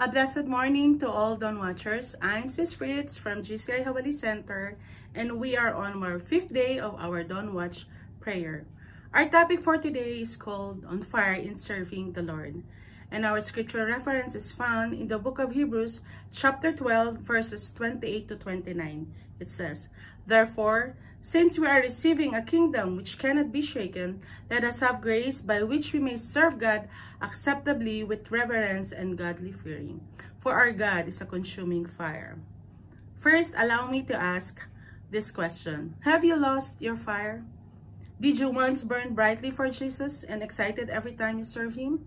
A blessed morning to all Dawn Watchers. I'm Sis Fritz from GCI Hawali Center, and we are on our 5th day of our Dawn Watch prayer. Our topic for today is called On Fire in Serving the Lord. And our scripture reference is found in the book of Hebrews, chapter 12, verses 28 to 29. It says, "Therefore, since we are receiving a kingdom which cannot be shaken, let us have grace by which we may serve God acceptably with reverence and godly fearing. For our God is a consuming fire." First, allow me to ask this question. Have you lost your fire? Did you once burn brightly for Jesus and excited every time you serve Him?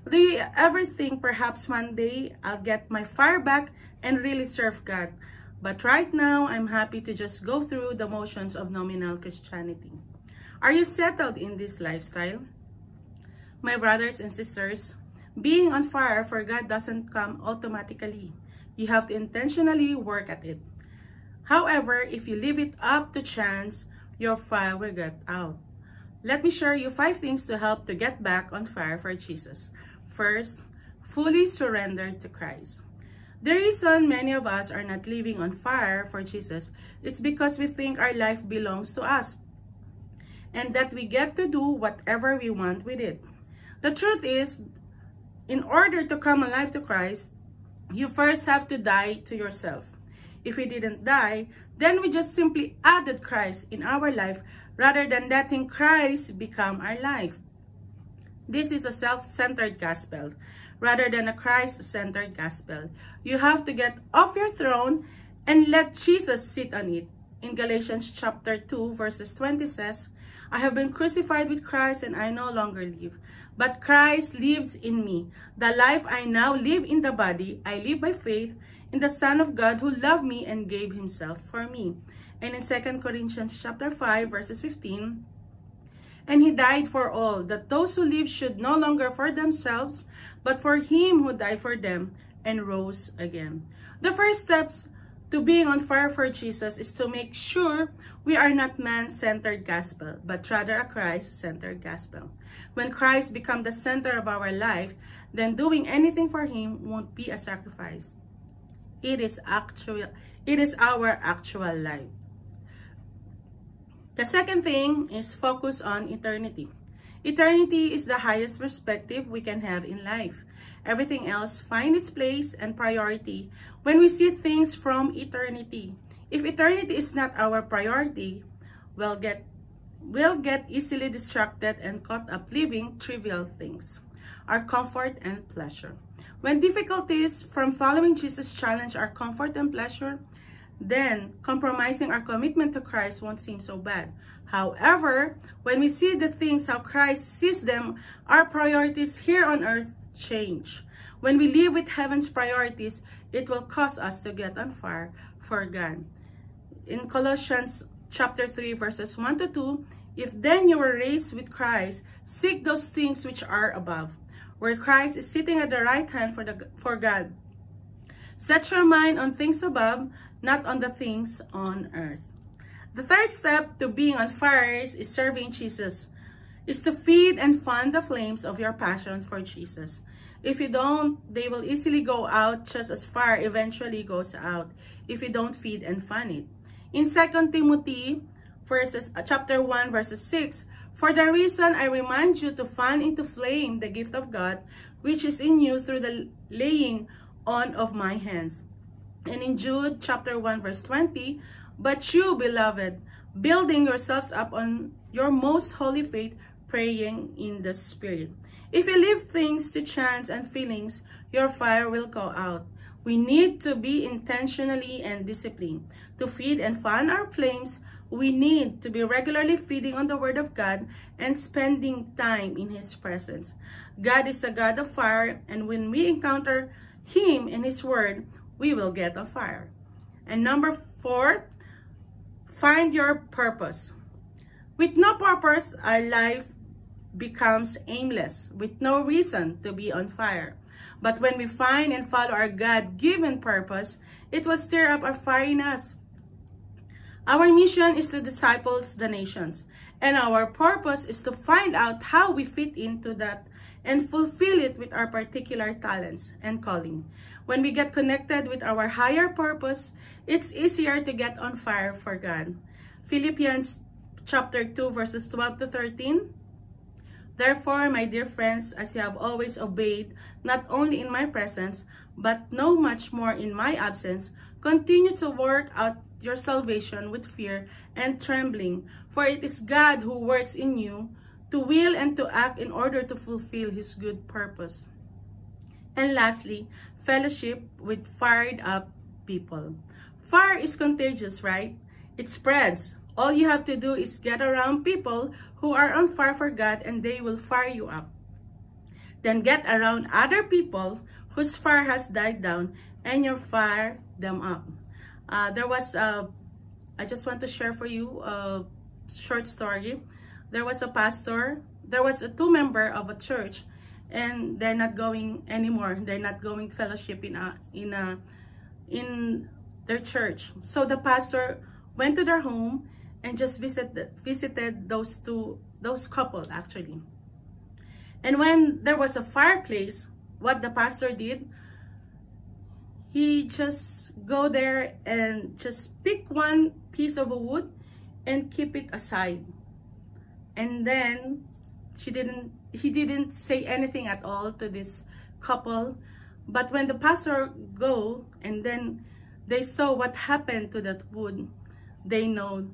Do you ever think perhaps one day I'll get my fire back and really serve God? But right now, I'm happy to just go through the motions of nominal Christianity. Are you settled in this lifestyle? My brothers and sisters, being on fire for God doesn't come automatically. You have to intentionally work at it. However, if you leave it up to chance, your fire will get out. Let me share you 5 things to help to get back on fire for Jesus. First, fully surrender to Christ. The reason many of us are not living on fire for Jesus is because we think our life belongs to us and that we get to do whatever we want with it. The truth is, in order to come alive to Christ, you first have to die to yourself. If we didn't die, then we just simply added Christ in our life rather than letting Christ become our life. This is a self-centered gospel rather than a Christ-centered gospel. You have to get off your throne and let Jesus sit on it. In Galatians chapter 2 verses 20 says, "I have been crucified with Christ and I no longer live, but Christ lives in me. The life I now live in the body, I live by faith in the Son of God who loved me and gave himself for me." And in 2 Corinthians chapter 5 verses 15, "And he died for all, that those who live should no longer for themselves, but for him who died for them and rose again." The first steps to being on fire for Jesus is to make sure we are not man-centered gospel, but rather a Christ-centered gospel. When Christ becomes the center of our life, then doing anything for him won't be a sacrifice. It is our actual life. The second thing is focus on eternity. Eternity is the highest perspective we can have in life. Everything else finds its place and priority when we see things from eternity. If eternity is not our priority, we'll get easily distracted and caught up living trivial things, our comfort and pleasure. When difficulties from following Jesus challenge our comfort and pleasure, then compromising our commitment to Christ won't seem so bad. However, when we see the things how Christ sees them, our priorities here on earth change. When we live with heaven's priorities, it will cause us to get on fire for God. In Colossians chapter 3 verses 1 to 2, "If then you were raised with Christ, seek those things which are above, where Christ is sitting at the right hand for God. Set your mind on things above, not on the things on earth." The third step to being on fire is serving Jesus, is to feed and fan the flames of your passion for Jesus. If you don't, they will easily go out just as fire eventually goes out if you don't feed and fan it. In 2 Timothy chapter 1 verses 6, "For the reason I remind you to fan into flame the gift of God, which is in you through the laying on of my hands." And in Jude chapter 1 verse 20, "But you, beloved, building yourselves up on your most holy faith, praying in the Spirit." If you leave things to chance and feelings, your fire will go out. We need to be intentionally and disciplined. To feed and fan our flames, we need to be regularly feeding on the Word of God and spending time in His presence. God is a God of fire, and when we encounter Him and His Word, we will get on fire. And number 4, find your purpose. With no purpose, our life becomes aimless, with no reason to be on fire. But when we find and follow our God-given purpose, it will stir up a fire in us. Our mission is to disciple the nations, and our purpose is to find out how we fit into that and fulfill it with our particular talents and calling. When we get connected with our higher purpose, it's easier to get on fire for God. Philippians chapter 2 verses 12 to 13. Therefore, my dear friends, as you have always obeyed, not only in my presence, but no much more in my absence, continue to work out your salvation with fear and trembling, for it is God who works in you to will and to act in order to fulfill his good purpose. And lastly, fellowship with fired up people. Fire is contagious, right? It spreads. All you have to do is get around people who are on fire for God and they will fire you up. Then get around other people whose fire has died down and you fire them up. I just want to share for you a short story. There was a pastor, there was a two member of a church, and they're not going anymore. They're not going fellowship in their church. So the pastor went to their home and just visited those couple actually. And when there was a fireplace, what the pastor did, he just go there and just pick one piece of wood and keep it aside. And then he didn't say anything at all to this couple. But when the pastor go and then they saw what happened to that wood, they know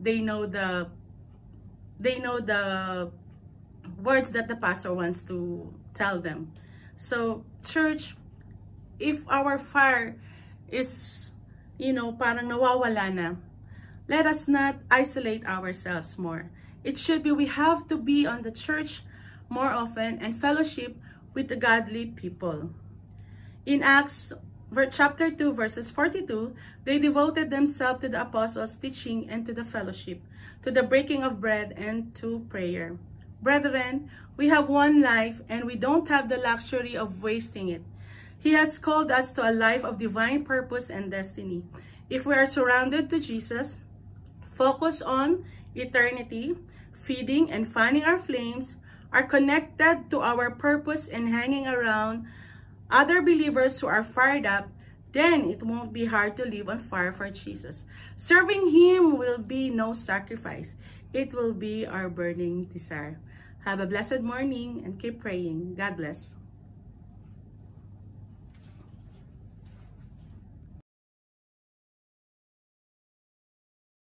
the words that the pastor wants to tell them. So church, if our fire is, parang nawawala na, let us not isolate ourselves more. It should be, we have to be on the church more often and fellowship with the godly people. In Acts chapter 2 verses 42, they devoted themselves to the apostles' teaching and to the fellowship, to the breaking of bread and to prayer. Brethren, we have one life and we don't have the luxury of wasting it. He has called us to a life of divine purpose and destiny. If we are surrounded to Jesus, focus on eternity, feeding and fanning our flames, are connected to our purpose and hanging around other believers who are fired up, then it won't be hard to live on fire for Jesus. Serving him will be no sacrifice. It will be our burning desire. Have a blessed morning and keep praying. God bless.